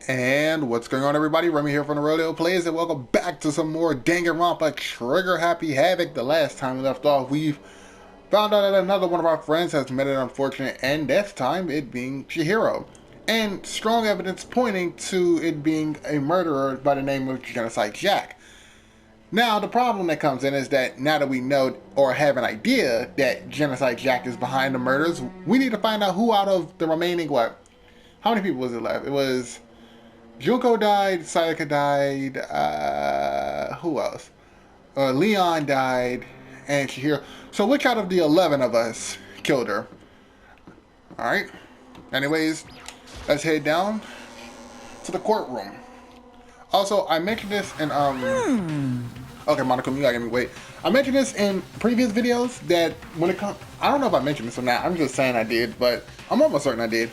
And what's going on, everybody? Remy here from Therealdealplays, and welcome back to some more Danganronpa Trigger Happy Havoc. The last time we left off, we've found out that another one of our friends has met an unfortunate end, this time it being Chihiro. And strong evidence pointing to it being a murderer by the name of Genocide Jack. Now, the problem that comes in is that now that we know or have an idea that Genocide Jack is behind the murders, we need to find out who out of the remaining, how many people was it left? It was Junko died, Sayaka died, who else? Leon died, and Chihiro. So which out of the 11 of us killed her? Alright. Anyways, let's head down to the courtroom. Also, I mentioned this in, okay, Monica, you gotta get me wait. I mentioned this in previous videos that when it comes, I don't know if I mentioned this or not, I'm just saying I did, but I'm almost certain I did.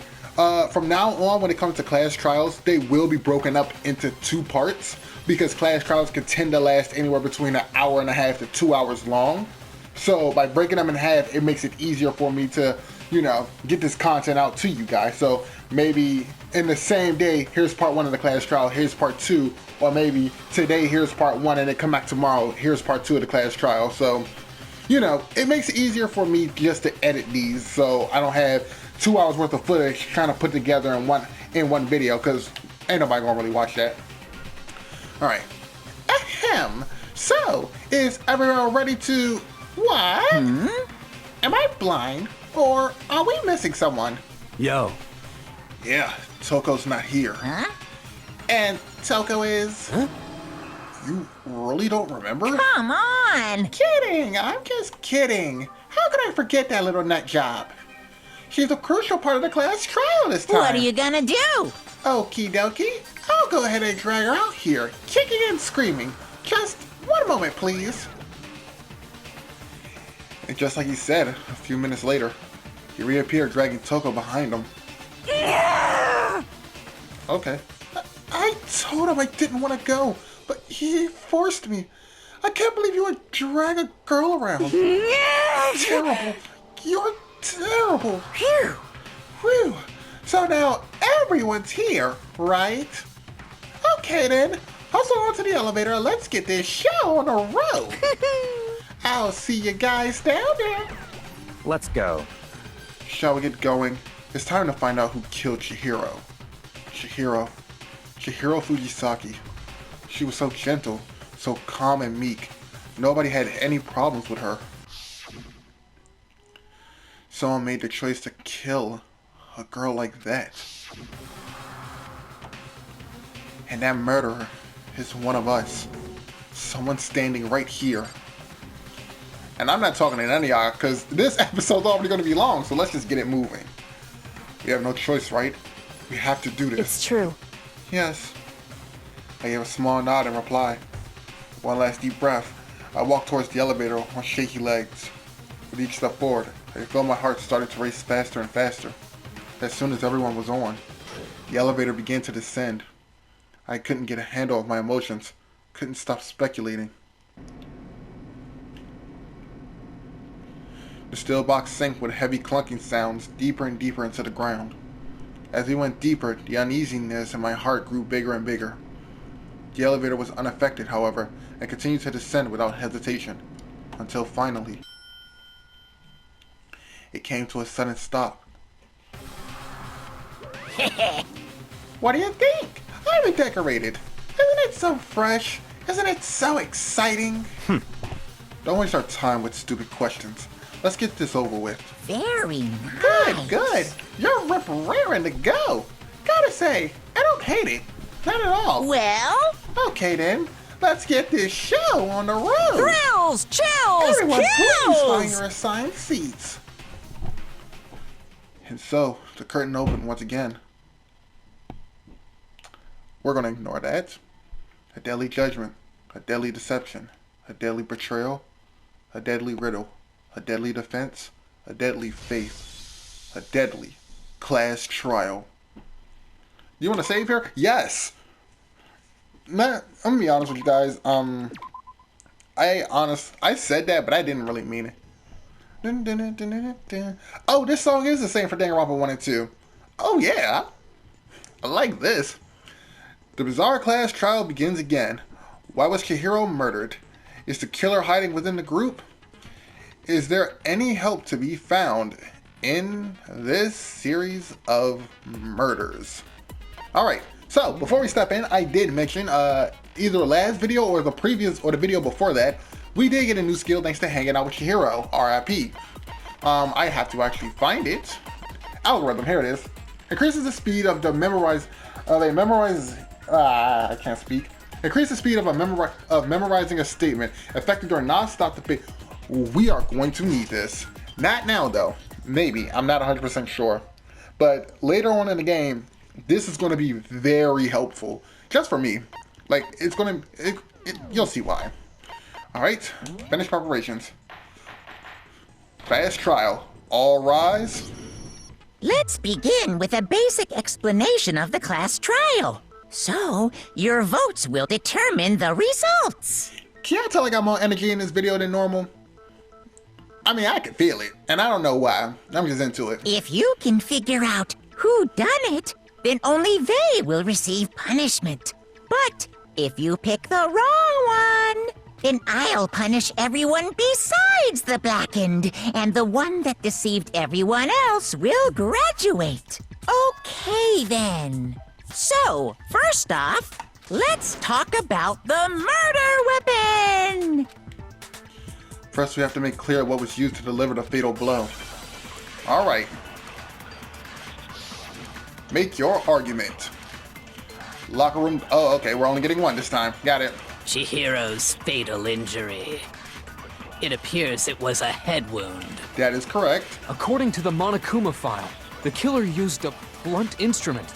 From now on, when it comes to class trials, they will be broken up into 2 parts because class trials can tend to last anywhere between an hour and a half to 2 hours long. So by breaking them in half, it makes it easier for me to, get this content out to you guys. So maybe in the same day, here's part 1 of the class trial, here's part 2, or maybe today, here's part 1, and then come back tomorrow, here's part 2 of the class trial. So, it makes it easier for me just to edit these so I don't have 2 hours worth of footage trying to put together in one video, because ain't nobody gonna really watch that. Alright. Ahem. So, is everyone ready to... What? Am I blind? Or are we missing someone? Yo. Yeah, Toko's not here. Huh? And Toko is... Huh? You really don't remember? Come on! Kidding! I'm just kidding. How could I forget that little nut job? She's a crucial part of the class trial this time. What are you gonna do? Okie dokie. I'll go ahead and drag her out here, kicking and screaming. Just one moment, please. And just like he said, a few minutes later, he reappeared dragging Toko behind him. Yeah! Okay. I told him I didn't want to go, but he forced me. I can't believe you would drag a girl around. Yeah! Terrible. You're terrible. Phew! Whew. So now everyone's here, right? Okay then. Hustle onto the elevator and let's get this show on the road. I'll see you guys down there. Let's go. Shall we get going? It's time to find out who killed Chihiro. Chihiro Fujisaki. She was so gentle, so calm and meek. Nobody had any problems with her. Someone made the choice to kill a girl like that. And that murderer is one of us. Someone standing right here. And I'm not talking to any of y'all because this episode's already going to be long, so let's just get it moving. We have no choice, right? We have to do this. It's true. Yes. I gave a small nod in reply. One last deep breath. I walked towards the elevator on shaky legs. With each step forward, I felt my heart starting to race faster and faster. As soon as everyone was on, the elevator began to descend. I couldn't get a handle of my emotions, couldn't stop speculating. The steel box sank with heavy clunking sounds deeper and deeper into the ground. As we went deeper, the uneasiness in my heart grew bigger and bigger. The elevator was unaffected, however, and continued to descend without hesitation, until finally, it came to a sudden stop. What do you think? I'm redecorated. Isn't it so fresh? Isn't it so exciting? Don't waste our time with stupid questions. Let's get this over with. Very Good, nice. good. You're rip-raring to go. Gotta say, I don't hate it. Not at all. Well? Okay then, let's get this show on the road. Thrills! Chills! Everyone, please find Kills! your assigned seats. And so, the curtain opened once again. We're gonna ignore that. A deadly judgment, a deadly deception, a deadly betrayal, a deadly riddle, a deadly defense, a deadly faith, a deadly class trial. You want to save here? Yes. Man, I'm gonna be honest with you guys. I said that, but I didn't really mean it. Dun, dun, dun, dun, dun, dun. Oh, this song is the same for Danganronpa 1 and 2. Oh yeah, I like this. The bizarre class trial begins again. Why was Chihiro murdered? Is the killer hiding within the group? Is there any help to be found in this series of murders? Alright, so before we step in, I did mention either the last video or the video before that, we did get a new skill thanks to hanging out with Chihiro, RIP. I have to actually find it. Algorithm, here it is. Increases the speed of I can't speak. Increase the speed of memorizing a statement, effective during non-stop debate. We are going to need this. Not now though. Maybe. I'm not 100% sure. But later on in the game, this is going to be very helpful. Just for me. Like, it's going to... you'll see why. Alright. Finish preparations. Fast trial. All rise. Let's begin with a basic explanation of the class trial. So, your votes will determine the results. Can I tell I got more energy in this video than normal? I mean, I can feel it, and I don't know why. I'm just into it. If you can figure out who done it, then only they will receive punishment. But if you pick the wrong one, then I'll punish everyone besides the blackened, and the one that deceived everyone else will graduate. Okay then. So, first off, let's talk about the murder weapon! First, we have to make clear what was used to deliver the fatal blow. Alright. Make your argument. Locker room... Oh, okay, we're only getting one this time. Got it. Chihiro's fatal injury. It appears it was a head wound. That is correct. According to the Monokuma file, the killer used a blunt instrument.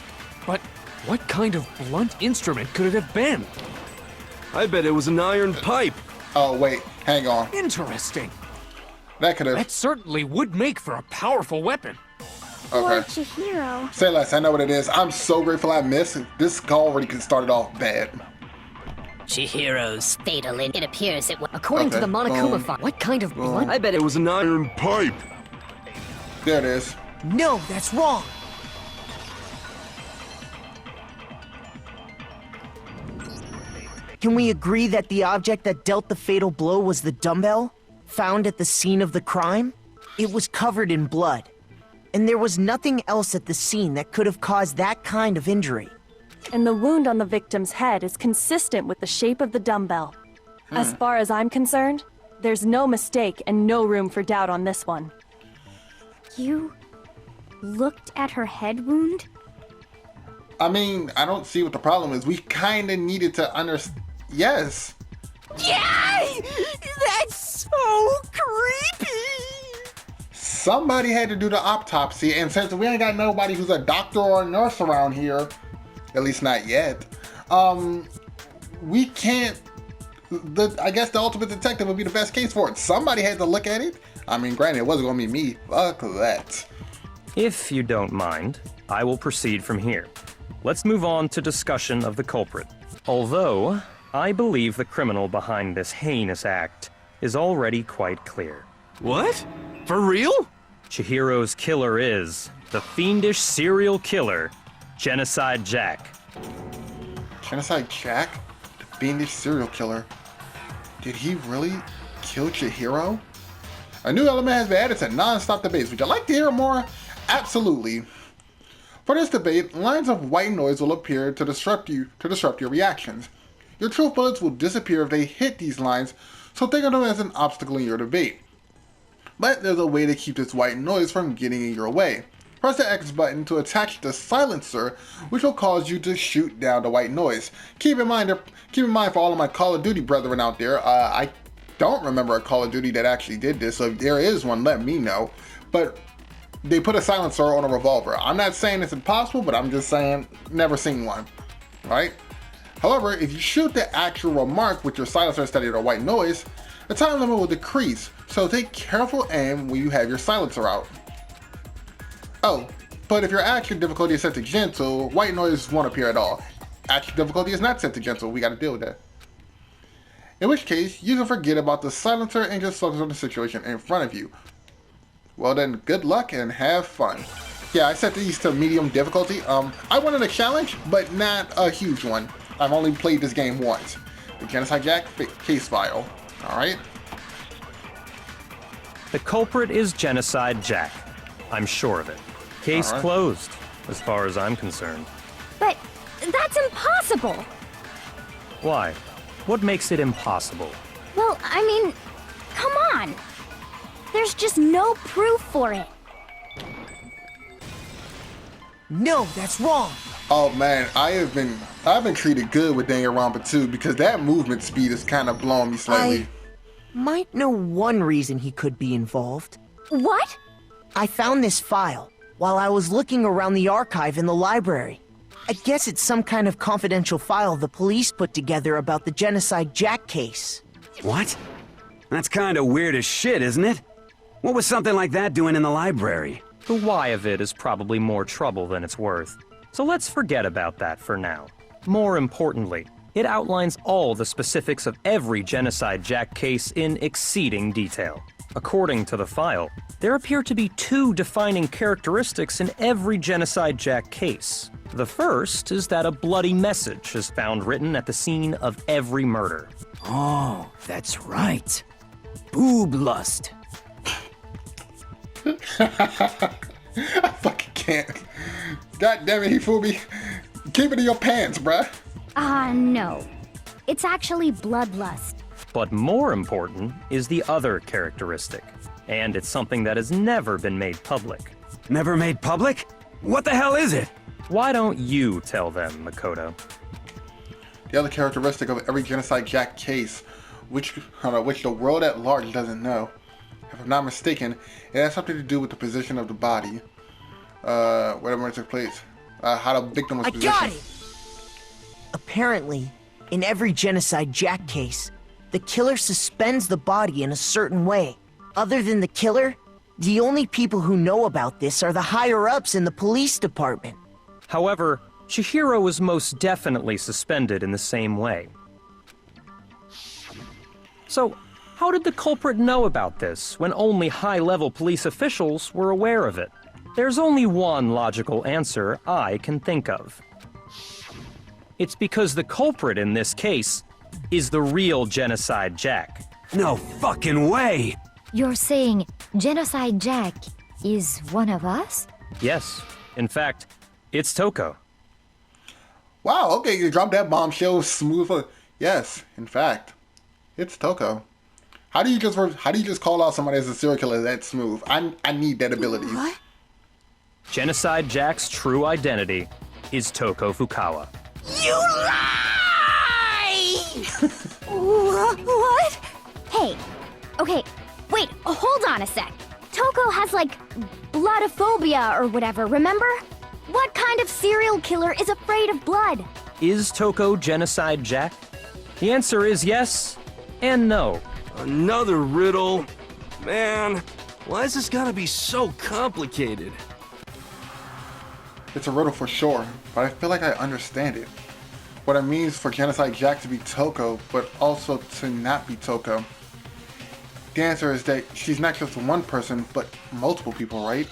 But what kind of blunt instrument could it have been? I bet it was an iron pipe. Oh, wait. Hang on. Interesting. That could have... That certainly would make for a powerful weapon. Okay. Chihiro. Say less. I know what it is. I'm so grateful I missed. This call already could start it off bad. Chihiro's fatal It appears it was. According to Okay, the Monokuma boom. file, what kind of blunt? I bet it was an iron pipe. There it is. No, that's wrong. Can we agree that the object that dealt the fatal blow was the dumbbell, found at the scene of the crime? It was covered in blood, and there was nothing else at the scene that could have caused that kind of injury. And the wound on the victim's head is consistent with the shape of the dumbbell. As far as I'm concerned, there's no mistake and no room for doubt on this one. You looked at her head wound? I mean, I don't see what the problem is. We kind of needed to understand. Yes. Yay! That's so creepy! Somebody had to do the autopsy, and since we ain't got nobody who's a doctor or a nurse around here, at least not yet, we can't... I guess the ultimate detective would be the best case for it. Somebody had to look at it. I mean, granted, it wasn't going to be me. Fuck that. If you don't mind, I will proceed from here. Let's move on to discussion of the culprit. Although, I believe the criminal behind this heinous act is already quite clear. What? For real? Chihiro's killer is the fiendish serial killer, Genocide Jack. Genocide Jack? The fiendish serial killer. Did he really kill Chihiro? A new element has been added to non-stop debates. Would you like to hear more? Absolutely. For this debate, lines of white noise will appear to disrupt your reactions. Your truth bullets will disappear if they hit these lines, so think of them as an obstacle in your debate. But there's a way to keep this white noise from getting in your way. Press the X button to attach the silencer, which will cause you to shoot down the white noise. Keep in mind for all of my Call of Duty brethren out there, I don't remember a Call of Duty that actually did this, so if there is one, let me know. But they put a silencer on a revolver. I'm not saying it's impossible, but I'm just saying, never seen one, right? However, if you shoot the actual remark with your silencer instead of the white noise, the time limit will decrease, so take careful aim when you have your silencer out. Oh, but if your action difficulty is set to gentle, white noise won't appear at all. Action difficulty is not set to gentle, we gotta deal with that. In which case, you can forget about the silencer and just focus on the situation in front of you. Well then, good luck and have fun. Yeah, I set these to medium difficulty. I wanted a challenge, but not a huge one. I've only played this game once. The Genocide Jack case file. Alright? The culprit is Genocide Jack. I'm sure of it. Case All right. closed, as far as I'm concerned. But that's impossible. Why? What makes it impossible? Well, I mean, come on. There's just no proof for it. No, that's wrong. Oh man, I've been treated good with Danganronpa 2 because that movement speed is kind of blowing me slightly. I might know one reason he could be involved. What? I found this file while I was looking around the archive in the library. I guess it's some kind of confidential file the police put together about the Genocide Jack case. What? That's kinda weird as shit, isn't it? What was something like that doing in the library? The why of it is probably more trouble than it's worth. So let's forget about that for now. More importantly, it outlines all the specifics of every Genocide Jack case in exceeding detail. According to the file, there appear to be two defining characteristics in every Genocide Jack case. The first is that a bloody message is found written at the scene of every murder. Oh, that's right. Boob lust. I fucking can't. God damn it, Hifubi. Keep it in your pants, bruh. No. It's actually bloodlust. But more important is the other characteristic, and it's something that has never been made public. Never made public? What the hell is it? Why don't you tell them, Makoto? The other characteristic of every Genocide Jack case, which the world at large doesn't know. If I'm not mistaken, it has something to do with the position of the body. Whatever took place. How the victim was positioned. I got it! Apparently, in every Genocide Jack case, the killer suspends the body in a certain way. Other than the killer, the only people who know about this are the higher-ups in the police department. However, Chihiro was most definitely suspended in the same way. So, how did the culprit know about this when only high-level police officials were aware of it? There's only one logical answer I can think of. It's because the culprit in this case is the real Genocide Jack. No fucking way! You're saying Genocide Jack is one of us? Yes, in fact, it's Toko. Wow, okay, you dropped that bombshell smoothly. Yes, in fact, it's Toko. How do you just call out somebody as a serial killer that smooth? I need that ability. What? Genocide Jack's true identity is Toko Fukawa. You lie! What? Hey, okay, wait, hold on a sec. Toko has, like, bloodophobia or whatever, remember? What kind of serial killer is afraid of blood? Is Toko Genocide Jack? The answer is yes and no. Another riddle? Man, why is this gotta be so complicated? It's a riddle for sure, but I feel like I understand it. What it means for Genocide Jack to be Toko, but also to not be Toko. The answer is that she's not just one person, but multiple people, right?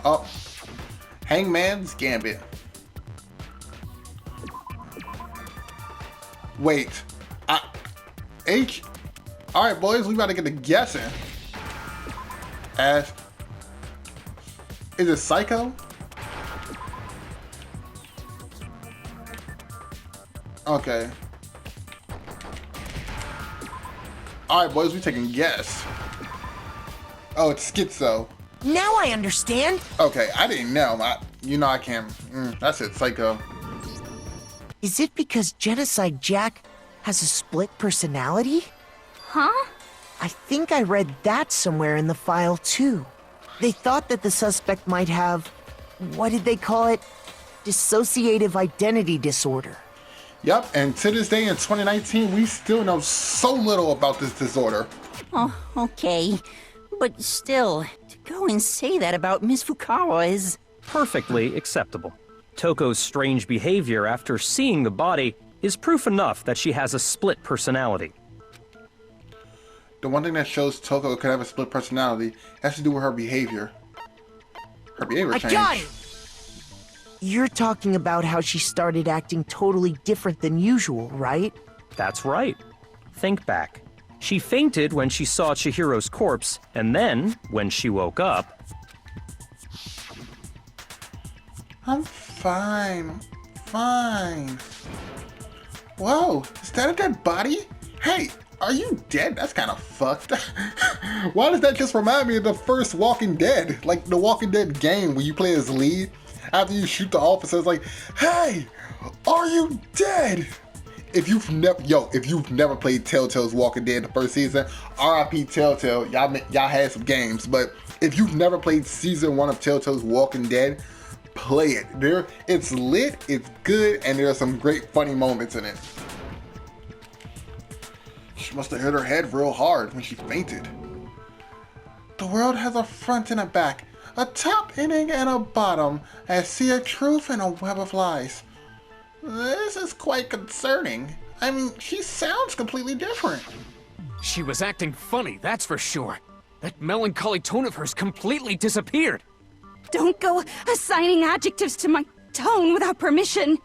Oh, Hangman's Gambit. Wait, Alright boys, we about to get to guessing. Is it Psycho? Okay. Alright boys, we taking guess. Oh, it's Schizo. Now I understand. Okay, I didn't know. I can't. That's it, Psycho. Is it because Genocide Jack has a split personality? Huh? I think I read that somewhere in the file too. They thought that the suspect might have, what did they call it? Dissociative identity disorder. Yep, and to this day in 2019, we still know so little about this disorder. Oh, okay. But still, to go and say that about Miss Fukawa is... Perfectly acceptable. Toko's strange behavior after seeing the body is proof enough that she has a split personality. The one thing that shows Toko could have a split personality has to do with her behavior. Her behavior changed. I got it! You're talking about how she started acting totally different than usual, right? That's right. Think back. She fainted when she saw Chihiro's corpse, and then, when she woke up... I'm fine. Fine. Whoa, is that a dead body? Hey, are you dead? That's kind of fucked. Why does that just remind me of the first Walking Dead? Like the Walking Dead game where you play as Lee. After you shoot the officer, it's like, hey, are you dead? If you've never played Telltale's Walking Dead the first season, R.I.P. Telltale, y'all had some games, but if you've never played season 1 of Telltale's Walking Dead, play it. It's lit, it's good, and there are some great funny moments in it. She must have hit her head real hard when she fainted. The world has a front and a back, a top ending and a bottom. I see a truth and a web of lies. This is quite concerning. I mean, she sounds completely different. She was acting funny, that's for sure. That melancholy tone of hers completely disappeared. Don't go assigning adjectives to my tone without permission.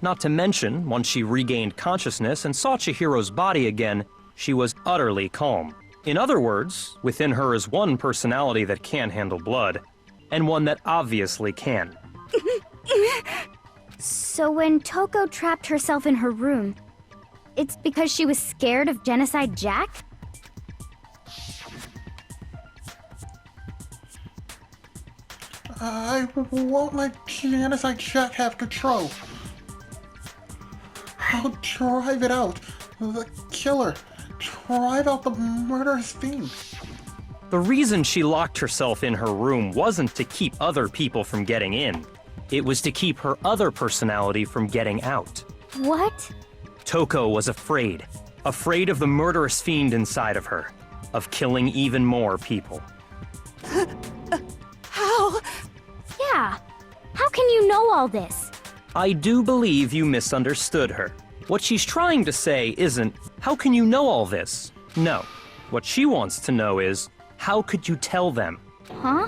Not to mention, once she regained consciousness and saw Chihiro's body again, she was utterly calm. In other words, within her is one personality that can handle blood, and one that obviously can. So when Toko trapped herself in her room, it's because she was scared of Genocide Jack? I won't let Genocide Jack have control. I'll drive it out. The killer. Drive out the murderous fiend. The reason she locked herself in her room wasn't to keep other people from getting in. It was to keep her other personality from getting out. What? Toko was afraid. Afraid of the murderous fiend inside of her. Of killing even more people. How? Yeah. How can you know all this? I do believe you misunderstood her. What she's trying to say isn't, how can you know all this? No. What she wants to know is, how could you tell them? Huh?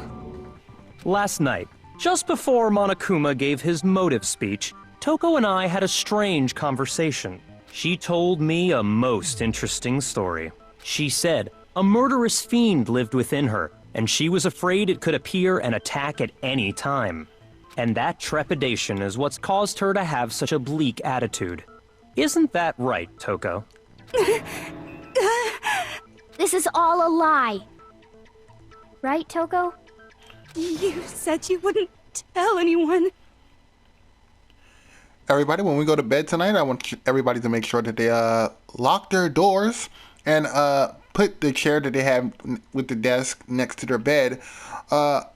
Last night, just before Monokuma gave his motive speech, Toko and I had a strange conversation. She told me a most interesting story. She said a murderous fiend lived within her, and she was afraid it could appear and attack at any time. And that trepidation is what's caused her to have such a bleak attitude. Isn't that right, Toko? This is all a lie. Right, Toko? You said you wouldn't tell anyone. Everybody, when we go to bed tonight, I want everybody to make sure that they lock their doors and put the chair that they have with the desk next to their bed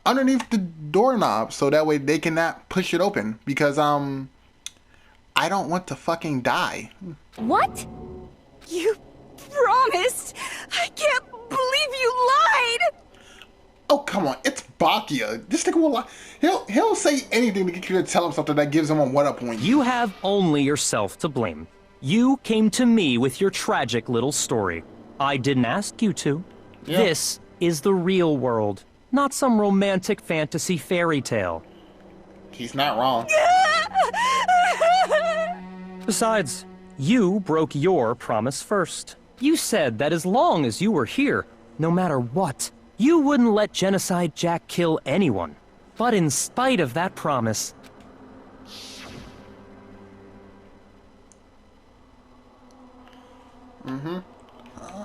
underneath the doorknob, so that way they cannot push it open, because I don't want to fucking die. What? You promised. I can't believe you lied. Oh, come on. It's Bakia. This nigga will lie. He'll say anything to get you to tell him something that gives him a one-up point. You have only yourself to blame. You came to me with your tragic little story. I didn't ask you to. Yeah. This is the real world, not some romantic fantasy fairy tale. He's not wrong. Besides, you broke your promise first. You said that as long as you were here, no matter what, you wouldn't let Genocide Jack kill anyone. But in spite of that promise...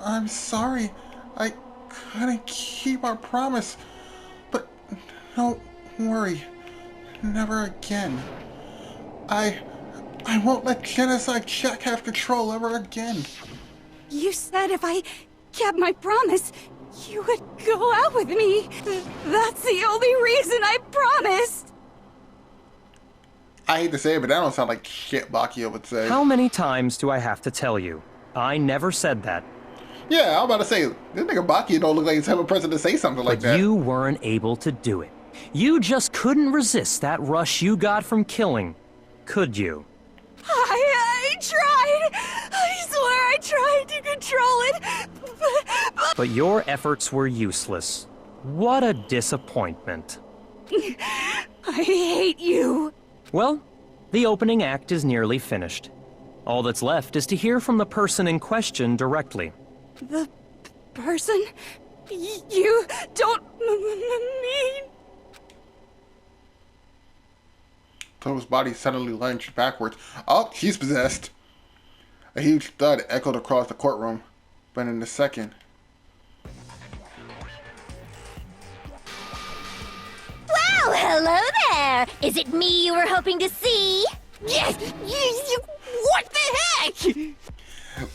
I'm sorry. I couldn't keep our promise. But don't worry. Never again. I won't let Genocide Jack have control ever again. You said if I kept my promise, you would go out with me. That's the only reason I promised. I hate to say it, but that don't sound like shit Bakia would say. How many times do I have to tell you? I never said that. Yeah, I'm about to say, this nigga Bakia don't look like he's the type of person to say something like that. But you weren't able to do it. You just couldn't resist that rush you got from killing, could you? I tried. I swear I tried to control it, But your efforts were useless. What a disappointment. I hate you. Well, the opening act is nearly finished. All that's left is to hear from the person in question directly. The person? You don't mean... Toto's body suddenly lunged backwards. Oh, she's possessed. A huge thud echoed across the courtroom, but in a second... Well, hello there! Is it me you were hoping to see? Yes! What the heck?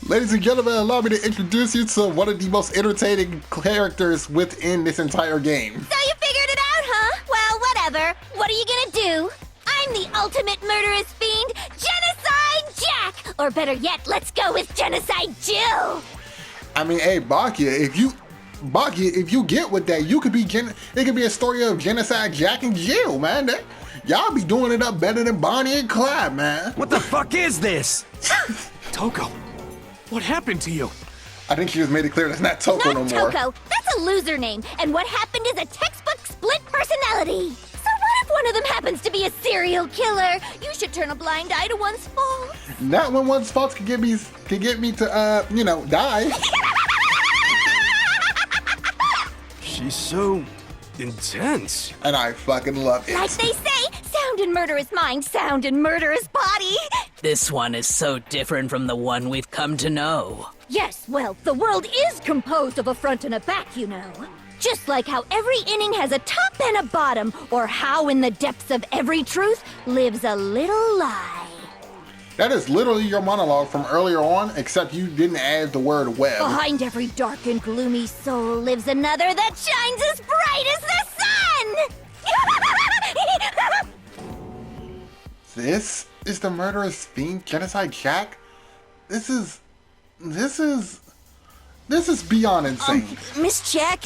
Ladies and gentlemen, allow me to introduce you to one of the most entertaining characters within this entire game. So you figured it out, huh? Well, whatever. What are you gonna do? I'm the ultimate murderous fiend, Genocide Jack! Or better yet, let's go with Genocide Jill! I mean, hey, Bakia, if you get with that, you could be it could be a story of Genocide Jack and Jill, man. Y'all be doing it up better than Bonnie and Clyde, man. What the fuck is this? Toko, what happened to you? I think she just made it clear that's not Toko no more. Toko, that's a loser name, and what happened is a textbook split personality. So what if one of them happens to be a serial killer? You should turn a blind eye to one's faults. Not when one's faults could get me to, die. She's so intense. And I fucking love it. Like they say, sound in murderous mind, sound in murderous body. This one is so different from the one we've come to know. Yes, well, the world is composed of a front and a back, you know. Just like how every inning has a top and a bottom, or how in the depths of every truth lives a little lie. That is literally your monologue from earlier on, except you didn't add the word web. Behind every dark and gloomy soul lives another that shines as bright as the sun! This is the murderous fiend, Genocide Jack? This is beyond insane. Miss Jack,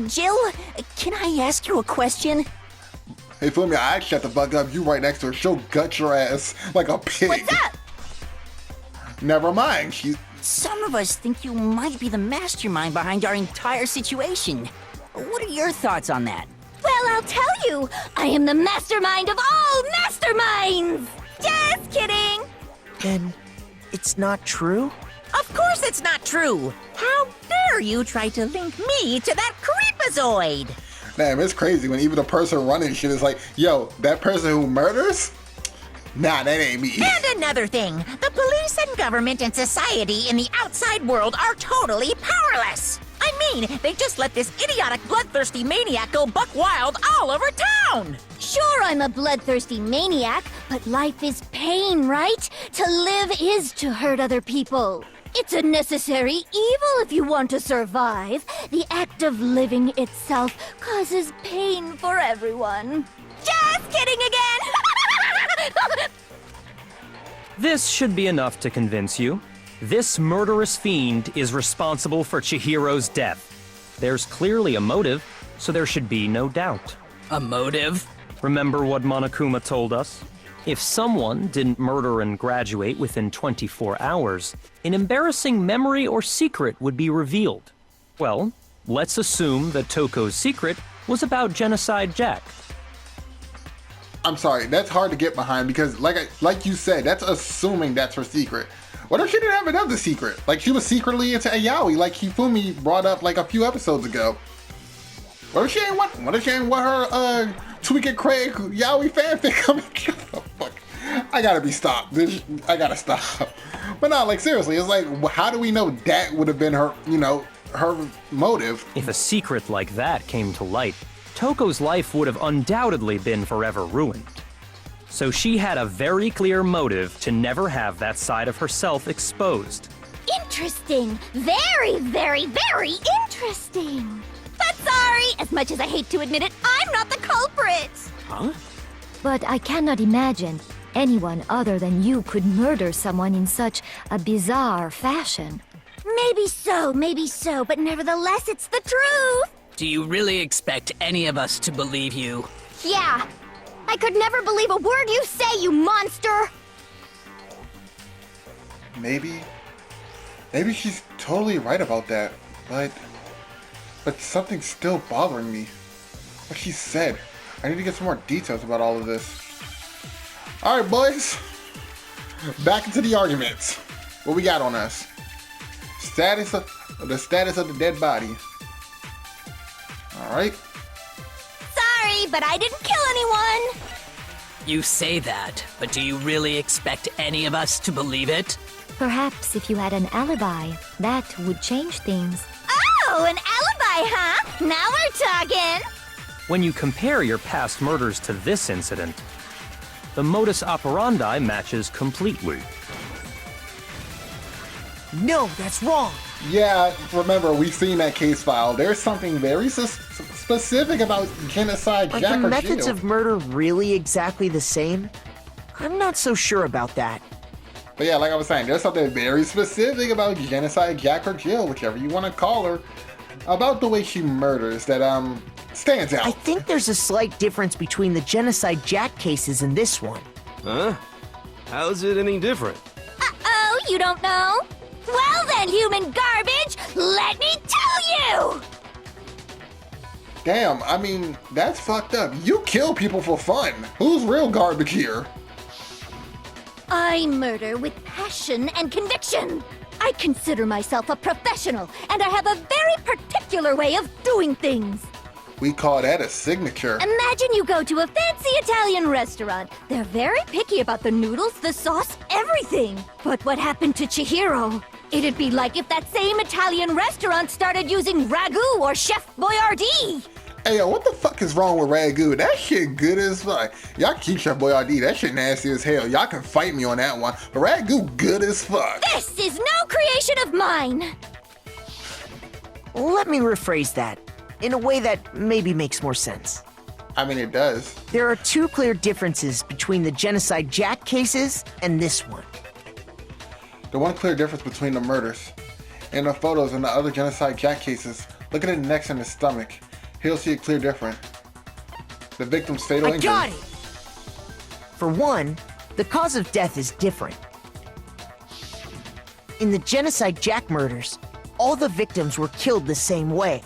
Jill, can I ask you a question? Hey, Fumi, I shut the fuck up. You right next to her. She'll gut your ass like a pig. What's up? Never mind. Some of us think you might be the mastermind behind our entire situation. What are your thoughts on that? Well, I'll tell you. I am the mastermind of all masterminds! Just kidding! Then it's not true? Of course it's not true. How dare you try to link me to that creepazoid? Damn, it's crazy when even the person running shit is like, yo, that person who murders? Nah, that ain't me. And another thing, the police and government and society in the outside world are totally powerless. I mean, they just let this idiotic, bloodthirsty maniac go buck wild all over town. Sure, I'm a bloodthirsty maniac, but life is pain, right? To live is to hurt other people. It's a necessary evil if you want to survive. The act of living itself causes pain for everyone. Just kidding again! This should be enough to convince you. This murderous fiend is responsible for Chihiro's death. There's clearly a motive, so there should be no doubt. A motive? Remember what Monokuma told us? If someone didn't murder and graduate within 24 hours, an embarrassing memory or secret would be revealed. Well, let's assume that Toko's secret was about Genocide Jack. I'm sorry, that's hard to get behind because, like you said, that's assuming that's her secret. What if she didn't have another secret? Like she was secretly into Ayaoi, like Hifumi brought up like a few episodes ago. What if she ain't want her Tweaking Craig Yaoi fanfic coming? Oh, fuck. I gotta stop. I gotta stop. But no, like seriously, it's like, how do we know that would have been her, her motive? If a secret like that came to light, Toko's life would have undoubtedly been forever ruined. So she had a very clear motive to never have that side of herself exposed. Interesting. Very, very, very interesting. But sorry, as much as I hate to admit it, I'm not the culprit. Huh? But I cannot imagine anyone other than you could murder someone in such a bizarre fashion. Maybe so, but nevertheless, it's the truth. Do you really expect any of us to believe you? Yeah. I could never believe a word you say, you monster! Maybe Maybe she's totally right about that, but something's still bothering me. What she said. I need to get some more details about all of this. Alright, boys. Back into the arguments. What we got on us? The status of the dead body. Alright. Sorry, but I didn't kill anyone. You say that, but do you really expect any of us to believe it? Perhaps if you had an alibi, that would change things. Oh, an alibi, huh? Now we're talking. When you compare your past murders to this incident, the modus operandi matches completely. No, that's wrong. Yeah, remember, we've seen that case file. There's something very specific about Genocide Jack. Are the methods of murder really exactly the same? I'm not so sure about that. But yeah, like I was saying, there's something very specific about Genocide Jack or Jill, whichever you want to call her, about the way she murders that stands out. I think there's a slight difference between the Genocide Jack cases and this one. Huh? How's it any different? Uh-oh, you don't know? Well then, human garbage, let me tell you! Damn, I mean, that's fucked up. You kill people for fun. Who's real garbage here? I murder with passion and conviction. I consider myself a professional, and I have a very particular way of doing things. We call that a signature. Imagine you go to a fancy Italian restaurant. They're very picky about the noodles, the sauce, everything. But what happened to Chihiro? It'd be like if that same Italian restaurant started using ragu or Chef Boyardee. Hey, yo, what the fuck is wrong with ragu? That shit good as fuck. Y'all keep Chef Boyardee. That shit nasty as hell. Y'all can fight me on that one. But ragu good as fuck. This is no creation of mine. Let me rephrase that in a way that maybe makes more sense. I mean, it does. There are two clear differences between the Genocide Jack cases and this one. The one clear difference between the murders. In the photos in the other Genocide Jack cases, look at the necks and the stomach. He'll see a clear difference. The victim's fatal injury. I got it! For one, the cause of death is different. In the Genocide Jack murders, all the victims were killed the same way.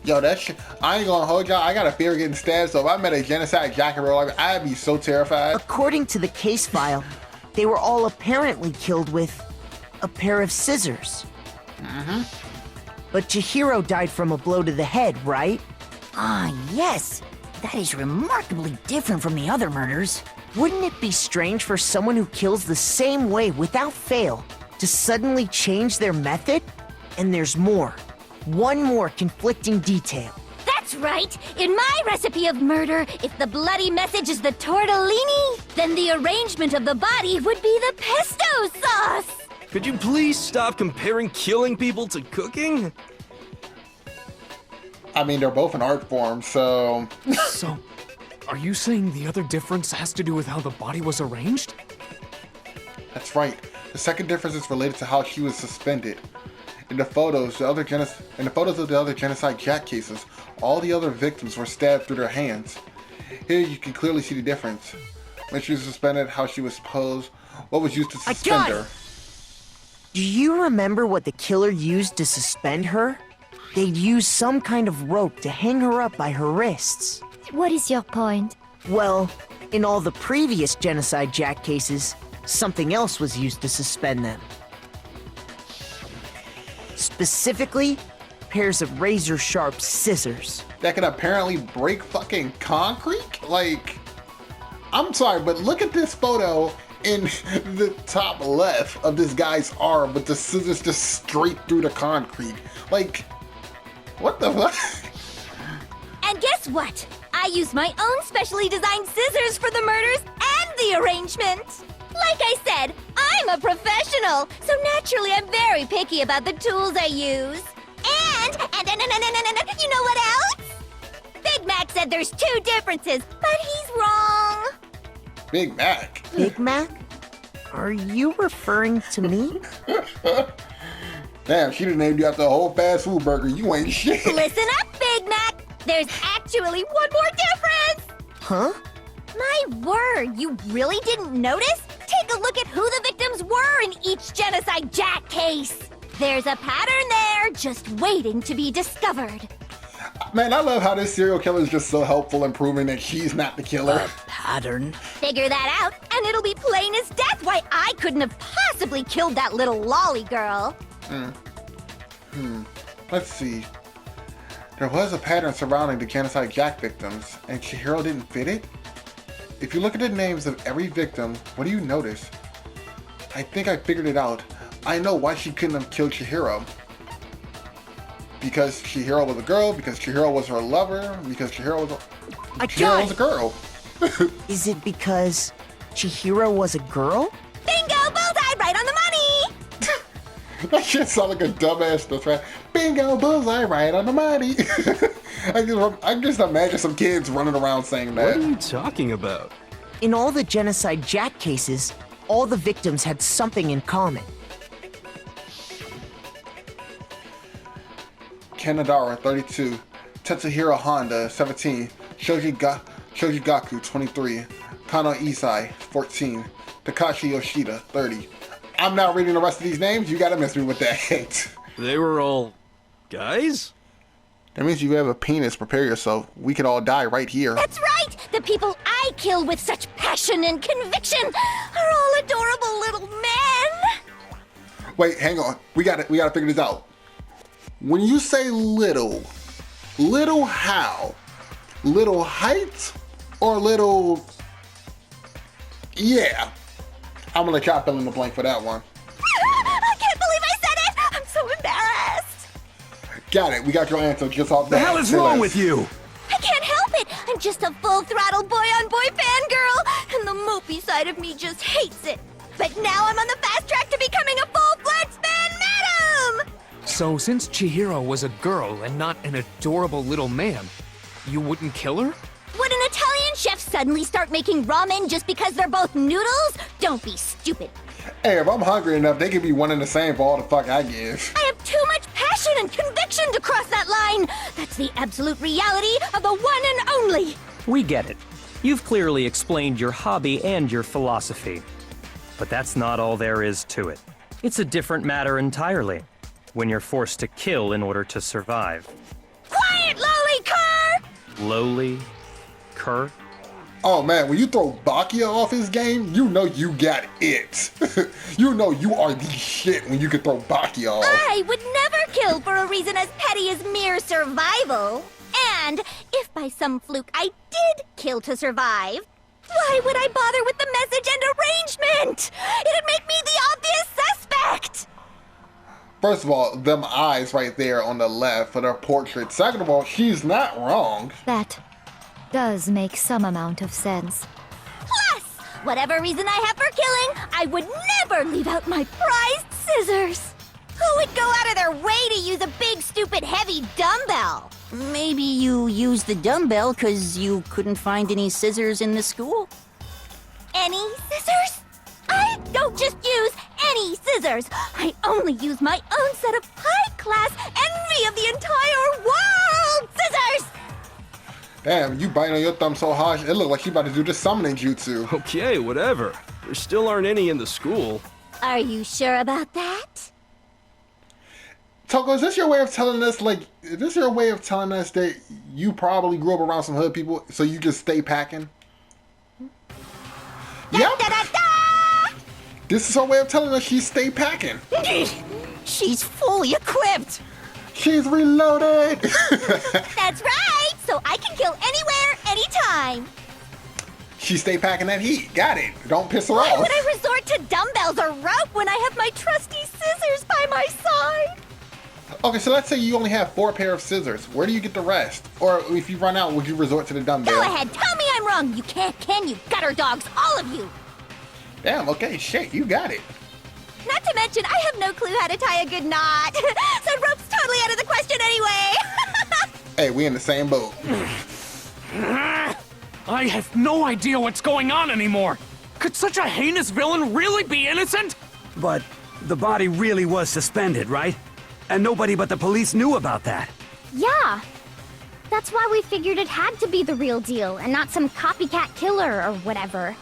Yo, that shit, I ain't gonna hold y'all. I got a fear of getting stabbed, so if I met a Genocide Jack in real life, I'd be so terrified. According to the case file, they were all apparently killed with a pair of scissors. Mm-hmm. But Chihiro died from a blow to the head, right? Ah, yes. That is remarkably different from the other murders. Wouldn't it be strange for someone who kills the same way without fail to suddenly change their method? And there's more. One more conflicting detail. That's right! In my recipe of murder, if the bloody message is the tortellini, then the arrangement of the body would be the pesto sauce! Could you please stop comparing killing people to cooking? I mean, they're both an art form, so... So, are you saying the other difference has to do with how the body was arranged? That's right. The second difference is related to how she was suspended. In the photos of the other Genocide Jack cases, all the other victims were stabbed through their hands. Here you can clearly see the difference. When she was suspended, how she was posed, what was used to suspend her. Do you remember what the killer used to suspend her? They'd use some kind of rope to hang her up by her wrists. What is your point? Well, in all the previous Genocide Jack cases, something else was used to suspend them. Specifically, pairs of razor-sharp scissors. That could apparently break fucking concrete? Like, I'm sorry, but look at this photo in the top left of this guy's arm with the scissors just straight through the concrete. Like, what the fuck? And guess what? I used my own specially designed scissors for the murders and the arrangement. Like I said, I'm a professional, so naturally I'm very picky about the tools I use. And you know what else? Big Mac said there's two differences, but he's wrong. Big Mac? Big Mac? Are you referring to me? Damn, she done named you after a whole fast food burger. You ain't shit. Listen up, Big Mac. There's actually one more difference. Huh? My word, you really didn't notice? Take a look at who the victims were in each Genocide Jack case. There's a pattern there, just waiting to be discovered. Man, I love how this serial killer is just so helpful in proving that she's not the killer. Pattern? Figure that out, and it'll be plain as death why I couldn't have possibly killed that little lolly girl. Let's see. There was a pattern surrounding the Genocide Jack victims, and Chihiro didn't fit it? If you look at the names of every victim, what do you notice? I think I figured it out. I know why she couldn't have killed Chihiro. Because Chihiro was a girl, because Chihiro was her lover, because Chihiro was a girl. Is it because Chihiro was a girl? Bingo! Bullseye! Right on the money! That shit sounds like a dumbass stuff, right? Bingo, bullseye, right on the money. I just imagine some kids running around saying that. What are you talking about? In all the Genocide Jack cases, all the victims had something in common. Kanedara, 32. Tetsuhiro Honda, 17. Shojigaku, 23. Kano Isai, 14. Takashi Yoshida, 30. I'm not reading the rest of these names. You gotta miss me with that. They were all guys? That means you have a penis. Prepare yourself. We could all die right here. That's right! The people I kill with such passion and conviction are all adorable little men! Wait, hang on. We gotta figure this out. When you say little how? Little height or little... Yeah. I'm gonna let y'all fill in the blank for that one. I can't believe I said it! I'm so embarrassed! Got it. We got your answer just off that. The hell is wrong with you? I can't help it! I'm just a full-throttle boy-on-boy fangirl, and the mopey side of me just hates it. But now I'm on the fast track to becoming a full-fledged fan madam! So since Chihiro was a girl and not an adorable little man, you wouldn't kill her? Would an Italian chef suddenly start making ramen just because they're both noodles? Don't be stupid. Hey, if I'm hungry enough, they could be one and the same for all the fuck I give. I have too much passion and conviction to cross that line. That's the absolute reality of the one and only. We get it. You've clearly explained your hobby and your philosophy. But that's not all there is to it. It's a different matter entirely, when you're forced to kill in order to survive. Quiet, lowly cur! Lowly cur? Oh man, when you throw Bakia off his game, you know you got it. You know you are the shit when you can throw Bakia off. I would never kill for a reason as petty as mere survival. And if by some fluke I did kill to survive, why would I bother with the message and arrangement? It'd make me the obvious suspect. First of all, them eyes right there on the left for their portrait. Second of all, she's not wrong. That does make some amount of sense. Plus, whatever reason I have for killing, I would never leave out my prized scissors. Who would go out of their way to use a big, stupid, heavy dumbbell? Maybe you used the dumbbell because you couldn't find any scissors in the school? Any scissors? I don't just use any scissors. I only use my own set of high-class envy of the entire world scissors! Damn, you biting on your thumb so hard, it looked like she about to do the summoning jutsu. Okay, whatever. There still aren't any in the school. Are you sure about that? Toko, is this your way of telling us, that you probably grew up around some hood people, so you just stay packing? Yep. This is her way of telling us she stay packing. She's fully equipped. She's reloaded. That's right, so I can kill anywhere, anytime. She stay packing that heat. Got it. Don't piss her Why off. would I resort to dumbbells or rope when I have my trusty scissors by my side? Okay, so let's say you only have 4 pair of scissors. Where do you get the rest? Or if you run out, would you resort to the dumbbell? Go ahead, tell me I'm wrong. You can't, can you? Gutter dogs, all of you. Damn, okay, shit, you got it. Not to mention, I have no clue how to tie a good knot. So rope's totally out of the question anyway. Hey, we in the same boat. I have no idea what's going on anymore. Could such a heinous villain really be innocent? But the body really was suspended, right? And nobody but the police knew about that. Yeah. That's why we figured it had to be the real deal and not some copycat killer or whatever.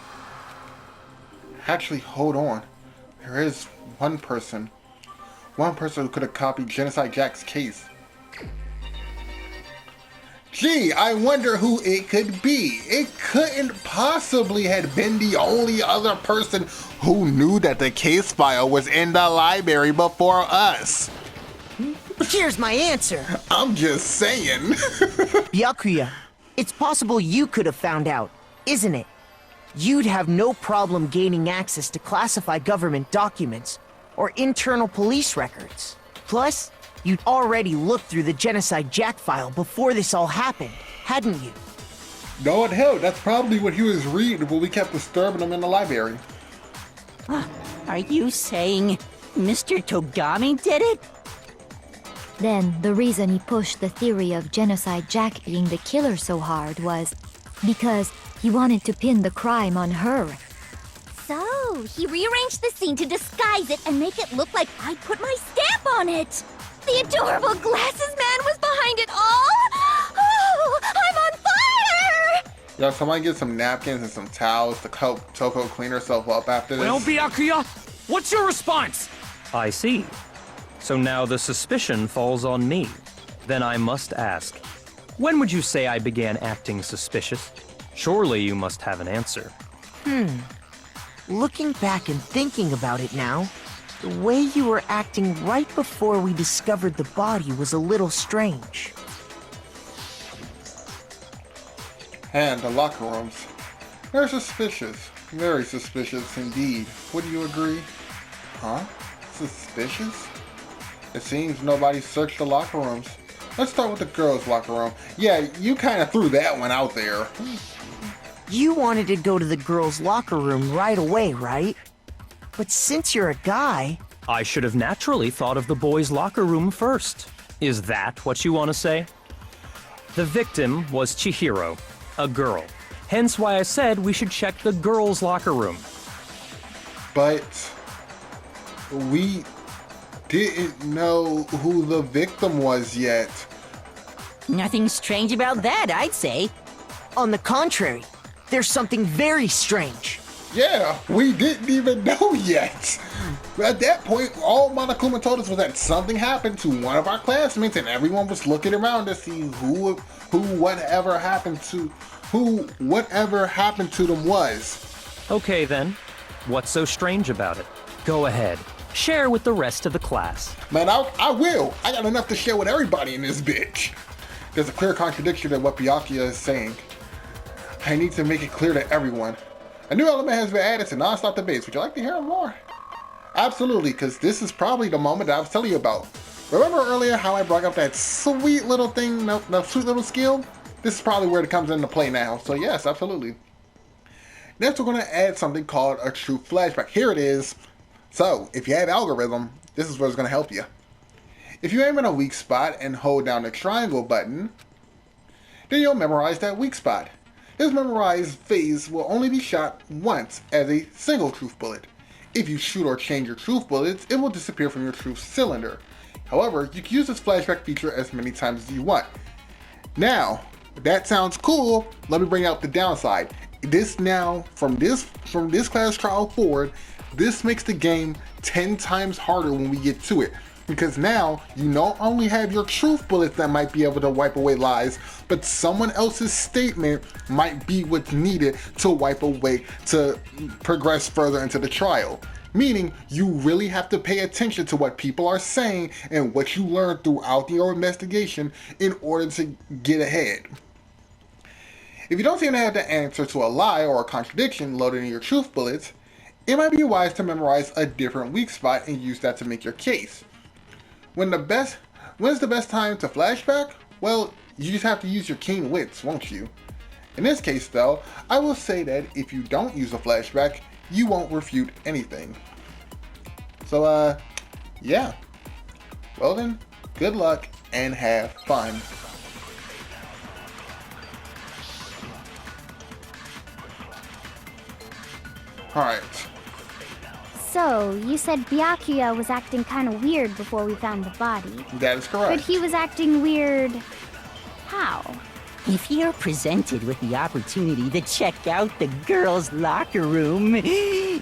Actually, hold on. There is one person. One person who could have copied Genocide Jack's case. Gee, I wonder who it could be. It couldn't possibly have been the only other person who knew that the case file was in the library before us. Here's my answer. I'm just saying. Byakuya, it's possible you could have found out, isn't it? You'd have no problem gaining access to classified government documents or internal police records. Plus, you'd already looked through the Genocide Jack file before this all happened, hadn't you? No, it hell, that's probably what he was reading when we kept disturbing him in the library. Are you saying Mr. Togami did it? Then, the reason he pushed the theory of Genocide Jack being the killer so hard was because he wanted to pin the crime on her. So, he rearranged the scene to disguise it and make it look like I put my stamp on it. The adorable glasses man was behind it all. Oh, I'm on fire! Yo, somebody get some napkins and some towels to help Toko clean herself up after this. Well, Byakuya, what's your response? I see. So now the suspicion falls on me. Then I must ask, when would you say I began acting suspicious? Surely you must have an answer. Looking back and thinking about it now, the way you were acting right before we discovered the body was a little strange. And the locker rooms. They're suspicious. Very suspicious indeed. Would you agree? Huh? Suspicious? It seems nobody searched the locker rooms. Let's start with the girls' locker room. Yeah, you kind of threw that one out there. You wanted to go to the girls' locker room right away, right? But since you're a guy... I should have naturally thought of the boys' locker room first. Is that what you want to say? The victim was Chihiro, a girl. Hence why I said we should check the girls' locker room. But we didn't know who the victim was yet. Nothing strange about that, I'd say. On the contrary, there's something very strange. Yeah, we didn't even know yet. At that point, all Monokuma told us was that something happened to one of our classmates, and everyone was looking around to see whatever happened to them was. Okay then, what's so strange about it? Go ahead, share with the rest of the class. Man, I will. I got enough to share with everybody in this bitch. There's a clear contradiction in what Byakuya is saying. I need to make it clear to everyone. A new element has been added to non-stop debates. Would you like to hear more? Absolutely, because this is probably the moment that I was telling you about. Remember earlier how I brought up that sweet little thing, that sweet little skill? This is probably where it comes into play now. So yes, absolutely. Next, we're going to add something called a true flashback. Here it is. So, if you have algorithm, this is what's going to help you. If you aim in a weak spot and hold down the triangle button, then you'll memorize that weak spot. This memorized phase will only be shot once as a single truth bullet. If you shoot or change your truth bullets, it will disappear from your truth cylinder. However, you can use this flashback feature as many times as you want. Now, that sounds cool. Let me bring out the downside. This now, from this class trial forward, this makes the game 10 times harder when we get to it. Because now, you not only have your truth bullets that might be able to wipe away lies, but someone else's statement might be what's needed to wipe away, to progress further into the trial. Meaning, you really have to pay attention to what people are saying and what you learn throughout your investigation in order to get ahead. If you don't seem to have the answer to a lie or a contradiction loaded in your truth bullets, it might be wise to memorize a different weak spot and use that to make your case. When's the best time to flashback? Well, you just have to use your keen wits, won't you? In this case though, I will say that if you don't use a flashback, you won't refute anything. So yeah. Well then, good luck and have fun. Alright. So, you said Byakuya was acting kind of weird before we found the body. That is correct. But he was acting weird... how? If you're presented with the opportunity to check out the girls' locker room,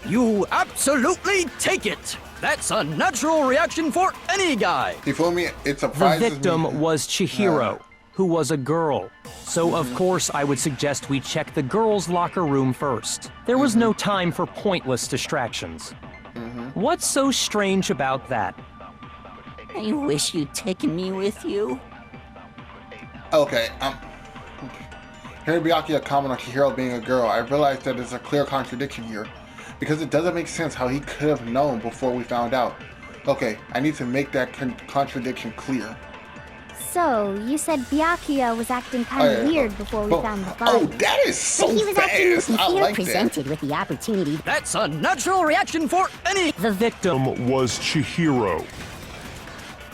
You absolutely take it! That's a natural reaction for any guy. You feel me? It The surprises me. victim was Chihiro, who was a girl. So of course I would suggest we check the girls' locker room first. There was no time for pointless distractions. What's so strange about that? I wish you'd taken me with you. Okay, hearing Byakuya comment on Chihiro being a girl, I realized that there's a clear contradiction here. Because it doesn't make sense how he could have known before we found out. Okay, I need to make that contradiction clear. So, you said Byakuya was acting kind of weird before we found the body. Oh, that is so But he was acting fast! I like presented that. with the opportunity. That's a natural reaction for any. The victim was Chihiro.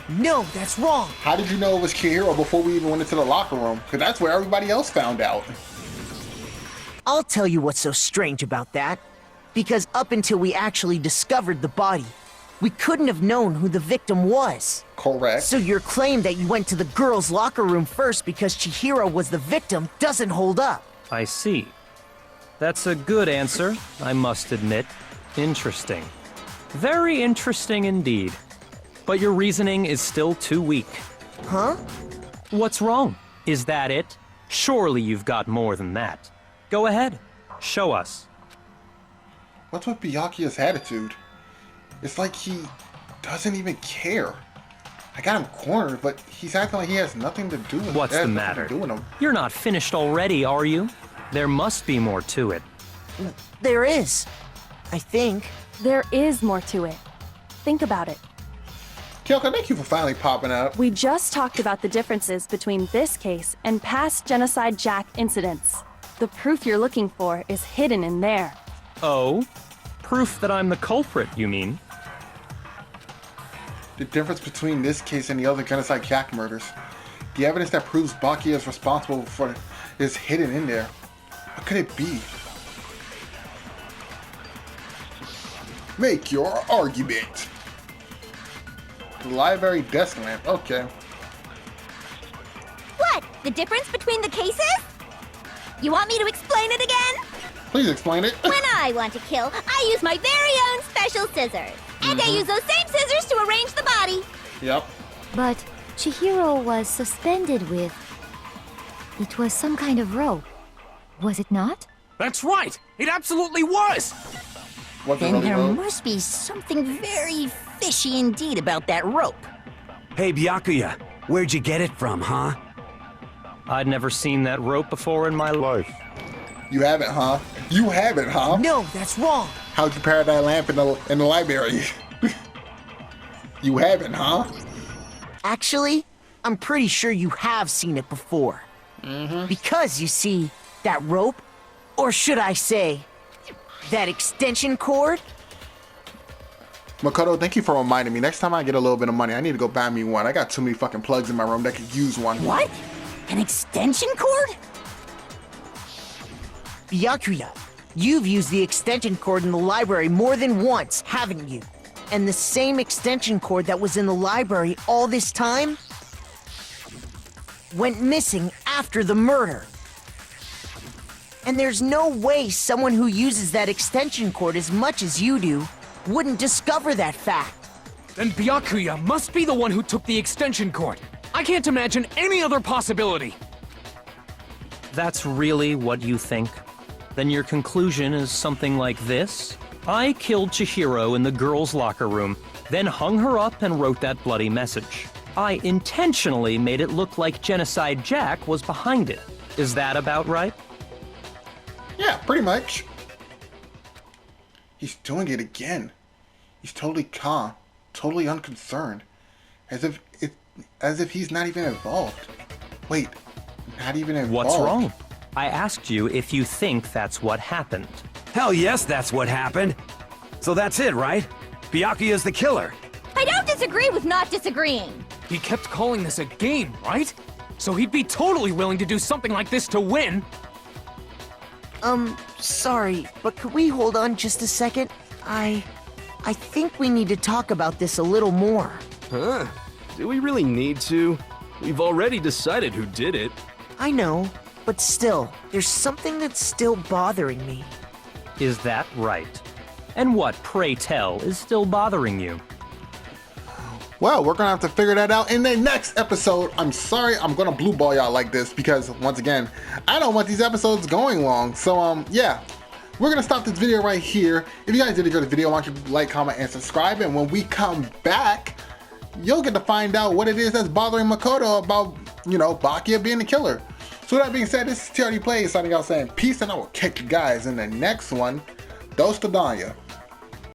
No, that's wrong. How did you know it was Chihiro before we even went into the locker room? Because that's where everybody else found out. I'll tell you what's so strange about that. Because up until we actually discovered the body, we couldn't have known who the victim was. Correct. So your claim that you went to the girls' locker room first because Chihiro was the victim doesn't hold up. I see. That's a good answer, I must admit. Interesting. Very interesting indeed. But your reasoning is still too weak. Huh? What's wrong? Is that it? Surely you've got more than that. Go ahead. Show us. What's with Byakuya's attitude? It's like he doesn't even care. I got him cornered, but he's acting like he has nothing to do with it. What's the matter? You're not finished already, are you? There must be more to it. There is. I think. There is more to it. Think about it. Kyoko, thank you for finally popping up. We just talked about the differences between this case and past Genocide Jack incidents. The proof you're looking for is hidden in there. Oh? Proof that I'm the culprit, you mean? The difference between this case and the other Genocide Jack murders. The evidence that proves Baki is responsible for is hidden in there. What could it be? Make your argument. The library desk lamp. Okay. What? The difference between the cases? You want me to explain it again? Please explain it. When I want to kill, I use my very own special scissors. And I use those same scissors to arrange the body. Yep. But Chihiro was suspended with... It was some kind of rope. Was it not? That's right! It absolutely was! Then there must be something very fishy indeed about that rope. Hey, Byakuya, where'd you get it from, huh? I'd never seen that rope before in my life. You haven't, huh? You haven't, huh? No, that's wrong. How'd you pair that lamp in the library? You haven't, huh? Actually, I'm pretty sure you have seen it before. Because, you see, that rope, or should I say, that extension cord? Makoto, thank you for reminding me. Next time I get a little bit of money, I need to go buy me one. I got too many fucking plugs in my room that could use one. What? An extension cord? Byakuya, you've used the extension cord in the library more than once, haven't you? And the same extension cord that was in the library all this time went missing after the murder. And there's no way someone who uses that extension cord as much as you do wouldn't discover that fact. Then Byakuya must be the one who took the extension cord. I can't imagine any other possibility. That's really what you think? Then your conclusion is something like this? I killed Chihiro in the girls' locker room, then hung her up and wrote that bloody message. I intentionally made it look like Genocide Jack was behind it. Is that about right? Yeah, pretty much. He's doing it again. He's totally calm, totally unconcerned, as if he's not even involved. Wait, not even involved. What's wrong? I asked you if you think that's what happened. Hell yes, that's what happened. So that's it, right? Byakuya's the killer. I don't disagree with not disagreeing. He kept calling this a game, right? So he'd be totally willing to do something like this to win. Sorry, but could we hold on just a second? I think we need to talk about this a little more. Huh? Do we really need to? We've already decided who did it. I know, but still, there's something that's still bothering me. Is that right? And what, pray tell, is still bothering you? Well, we're gonna have to figure that out in the next episode. I'm sorry, I'm gonna blue ball y'all like this because, once again, I don't want these episodes going long. So, yeah. We're gonna stop this video right here. If you guys did enjoy the video, why don't you like, comment, and subscribe. And when we come back, you'll get to find out what it is that's bothering Makoto about, you know, Bakia being the killer. So with that being said, this is Thealdealplays signing out saying peace, and I will catch you guys in the next one. Dos to Danya.